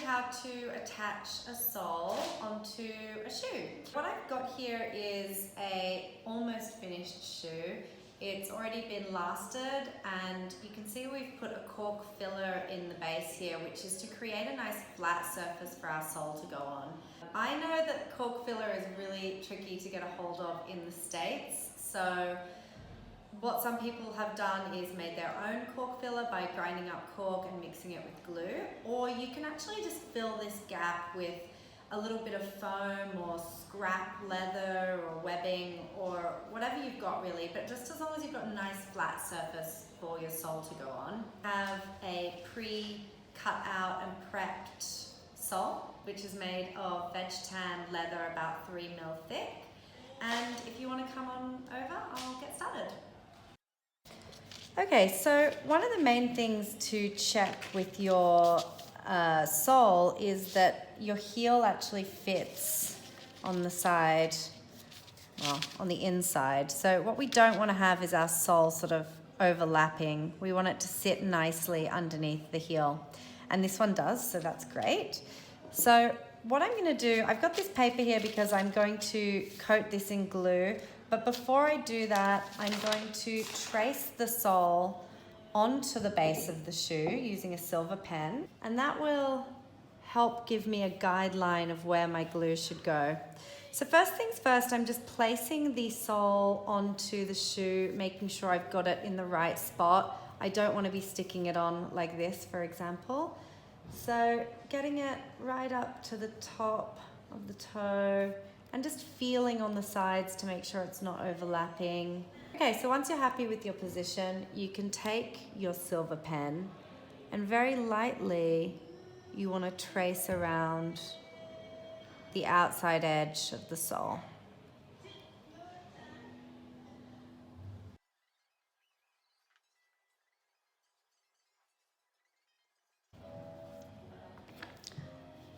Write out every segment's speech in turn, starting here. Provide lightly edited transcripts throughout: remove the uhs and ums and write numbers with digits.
how to attach a sole onto a shoe. What I've got here is a almost finished shoe. It's already been lasted, and you can see we've put a cork filler in the base here, which is to create a nice flat surface for our sole to go on. I know that cork filler is really tricky to get a hold of in the States, so what some people have done is made their own cork filler by grinding up cork and mixing it with glue, or you can actually just fill this gap with a little bit of foam or scrap leather or webbing or whatever you've got really, but just as long as you've got a nice flat surface for your sole to go on. Have a pre-cut out and prepped sole, which is made of veg tan leather about 3 mil thick. And if you want to come on over, I'll get started. Okay, so one of the main things to check with your sole is that your heel actually fits on the side, well, on the inside. So what we don't want to have is our sole sort of overlapping. We want it to sit nicely underneath the heel. And this one does, so that's great. So what I'm going to do, I've got this paper here because I'm going to coat this in glue. But before I do that, I'm going to trace the sole onto the base of the shoe using a silver pen, and that will help give me a guideline of where my glue should go. So first things first, I'm just placing the sole onto the shoe, making sure I've got it in the right spot. I don't want to be sticking it on like this, for example. So getting it right up to the top of the toe, and just feeling on the sides to make sure it's not overlapping. Okay, so once you're happy with your position, you can take your silver pen and very lightly you want to trace around the outside edge of the sole.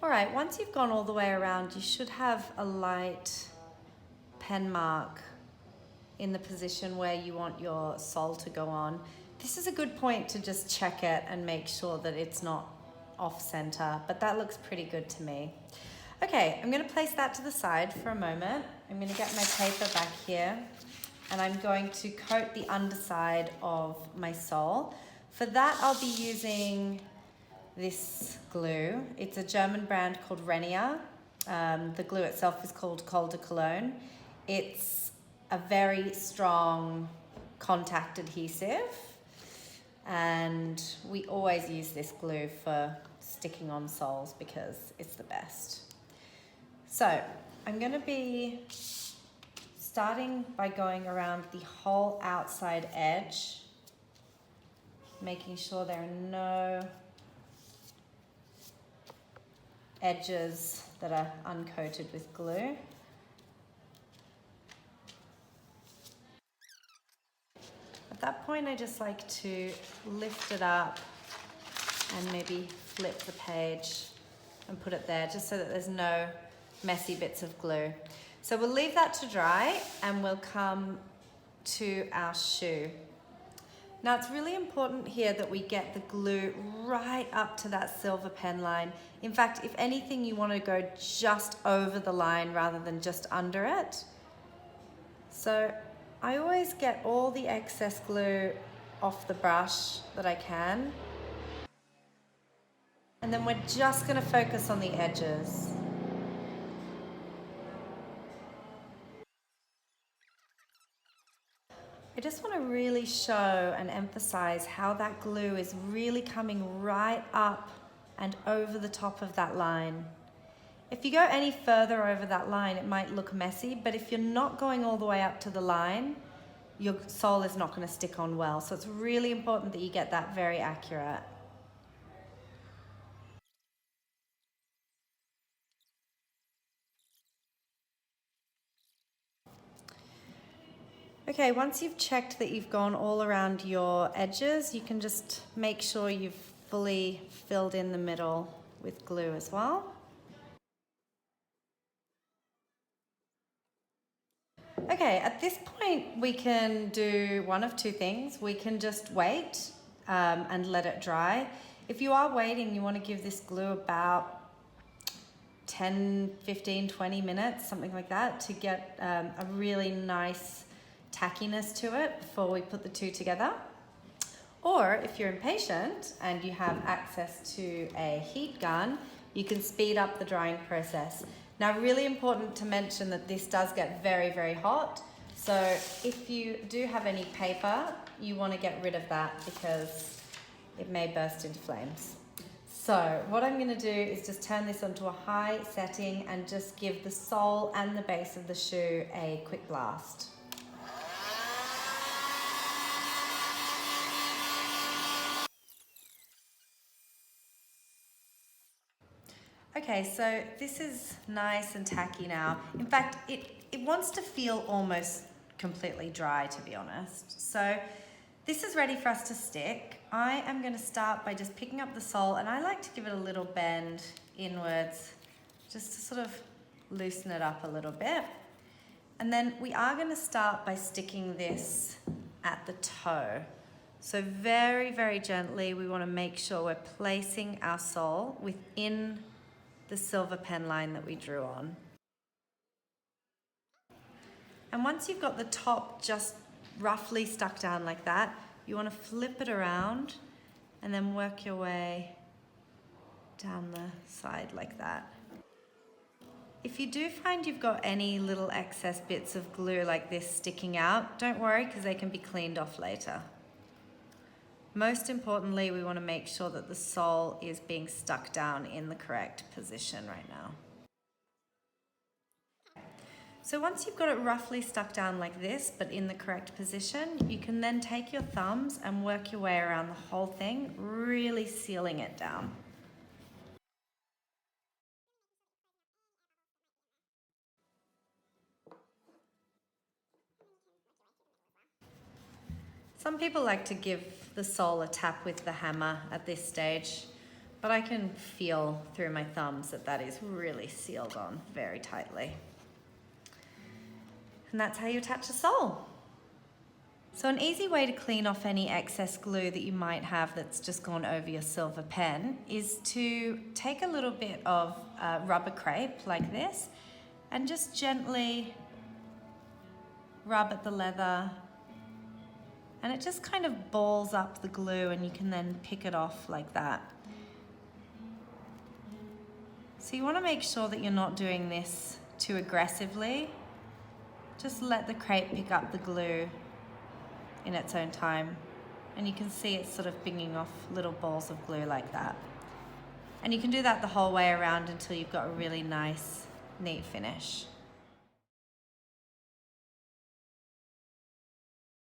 All right, once you've gone all the way around, you should have a light pen mark in the position where you want your sole to go on. This is a good point to just check it and make sure that it's not off center, but that looks pretty good to me. Okay, I'm going to place that to the side for a moment. I'm going to get my paper back here, and I'm going to coat the underside of my sole. For that, I'll be using this glue. It's a German brand called Renier. The glue itself is called Col de Cologne. It's a very strong contact adhesive, and we always use this glue for sticking on soles because it's the best. So I'm going to be starting by going around the whole outside edge, making sure there are no edges that are uncoated with glue. At that point, I just like to lift it up and maybe flip the page and put it there just so that there's no messy bits of glue. So we'll leave that to dry and we'll come to our shoe. Now it's really important here that we get the glue right up to that silver pen line. In fact, if anything, you want to go just over the line rather than just under it. So I always get all the excess glue off the brush that I can. And then we're just going to focus on the edges. I just want to really show and emphasize how that glue is really coming right up and over the top of that line. If you go any further over that line, it might look messy, but if you're not going all the way up to the line, your sole is not going to stick on well. So it's really important that you get that very accurate. Okay, once you've checked that you've gone all around your edges, you can just make sure you've fully filled in the middle with glue as well. Okay, at this point we can do one of two things. We can just wait and let it dry. If you are waiting, you want to give this glue about 10, 15, 20 minutes, something like that, to get a really nice tackiness to it before we put the two together. Or if you're impatient and you have access to a heat gun, you can speed up the drying process. Now, really important to mention that this does get very, very hot. So if you do have any paper, you want to get rid of that because it may burst into flames. So what I'm going to do is just turn this onto a high setting and just give the sole and the base of the shoe a quick blast. Okay, so this is nice and tacky now. In fact, it wants to feel almost completely dry, to be honest. So this is ready for us to stick. I am going to start by just picking up the sole, and I like to give it a little bend inwards just to sort of loosen it up a little bit. And then we are going to start by sticking this at the toe. So very, very gently, we want to make sure we're placing our sole within the silver pen line that we drew on. And once you've got the top just roughly stuck down like that, you want to flip it around and then work your way down the side like that. If you do find you've got any little excess bits of glue like this sticking out, don't worry because they can be cleaned off later. Most importantly, we want to make sure that the sole is being stuck down in the correct position right now. So once you've got it roughly stuck down like this, but in the correct position, you can then take your thumbs and work your way around the whole thing, really sealing it down. Some people like to give the sole a tap with the hammer at this stage, but I can feel through my thumbs that that is really sealed on very tightly. And that's how you attach a sole. So an easy way to clean off any excess glue that you might have that's just gone over your silver pen is to take a little bit of rubber crepe like this and just gently rub at the leather, and it just kind of balls up the glue and you can then pick it off like that. So you want to make sure that you're not doing this too aggressively. Just let the crepe pick up the glue in its own time. And you can see it's sort of pinging off little balls of glue like that. And you can do that the whole way around until you've got a really nice, neat finish.